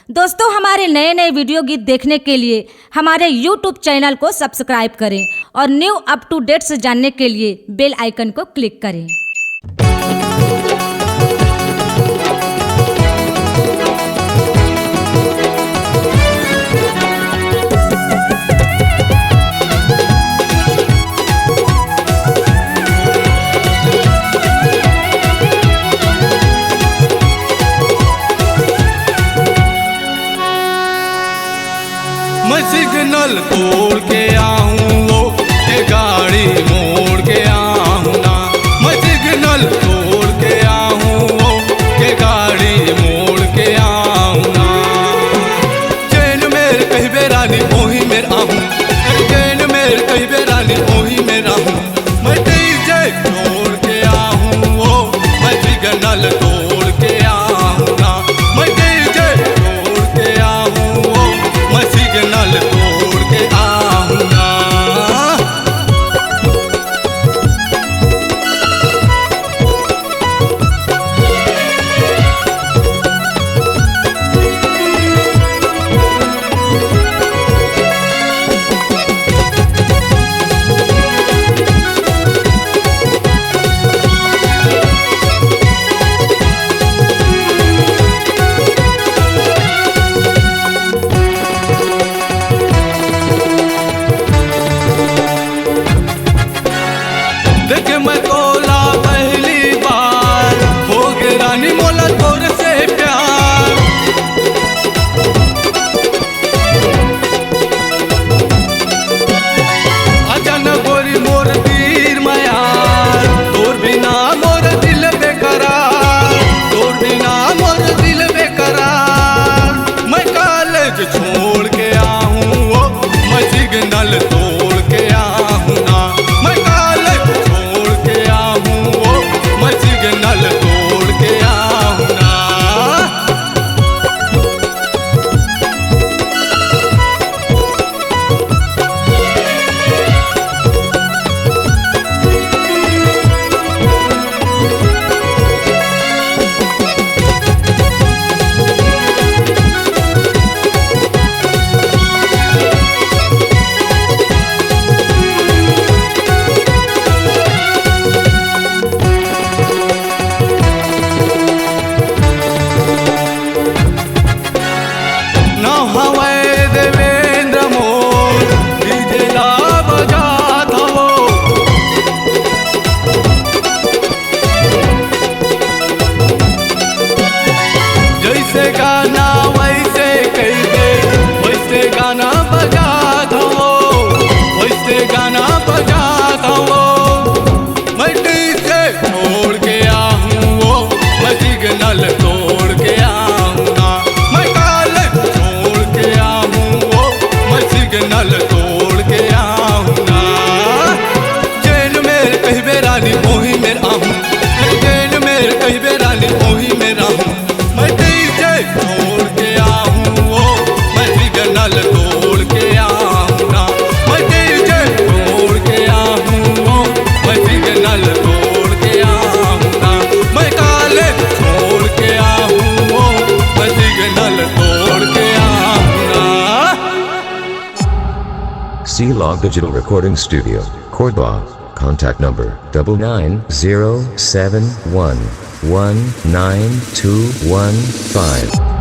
दोस्तों, हमारे नए नए वीडियो गीत देखने के लिए हमारे YouTube चैनल को सब्सक्राइब करें और न्यू अप टू डेट्स जानने के लिए बेल आइकन को क्लिक करें। मैं सिग्नल तोड़ के आऊं वो के गाड़ी मोड़ के आऊं ना। मैं सिग्नल तोड़ के आऊं वो के गाड़ी मोड़ के आऊं ना। चैन मेरे कहीं बेरानी ओही मेरा हूँ, चैन मेरे कहीं बेरानी ओही मेरा हूँ। मैं डीजे तोड़ के आऊं वो मैं सिग्नल तोड़ के आऊं ना। मैं डीजे तोड़ के आऊं वो मैं सिग्नल तोड़ के आऊं ना। देख मैं तोला पहली बार हो गए रानी मोला तोर से प्यार। अजन गोरी मोर तीर मयार तोर बिना मोर दिल बेकरार, तोर बिना मोर दिल बेकरार। मैं कॉलेज छोड़ के आऊं वो मैं सिग्नल तोड़ के आऊं ना। मैं कॉलेज छोड़ के आऊं वो मैं सिग्नल तोड़ के आऊं ना। ना हवाए देवेंद्र मोर डीजे ला बजा दो। जैसे गाना वैसे कहते वैसे गाना बजा दो, वैसे गाना बजा दो। मैं डीजे छोड़ के आऊं वो मैं सिग्नल तोड़ के आऊं ना। मैं कॉलेज छोड़ के आऊं वो मैं सिग्नल तोड़ के आऊं ना। चैन मेरे कहीं बेरानी ओही मेरा हूँ, चैन मेरे कहीं बेरानी ओही मेरा हूँ। मैं डीजे छोड़ के आऊं वो मैं सिग्नल तोड़ के आऊं ना। मैं डीजे छोड़ के आऊं वो मैं सिग्नल तोड़ के आऊं ना। मैं कॉलेज छोड़ के आऊं वो मैं सिग्नल तोड़ के आऊं ना। C-Log Digital Recording Studio, Cordoba. Contact number 99071192115.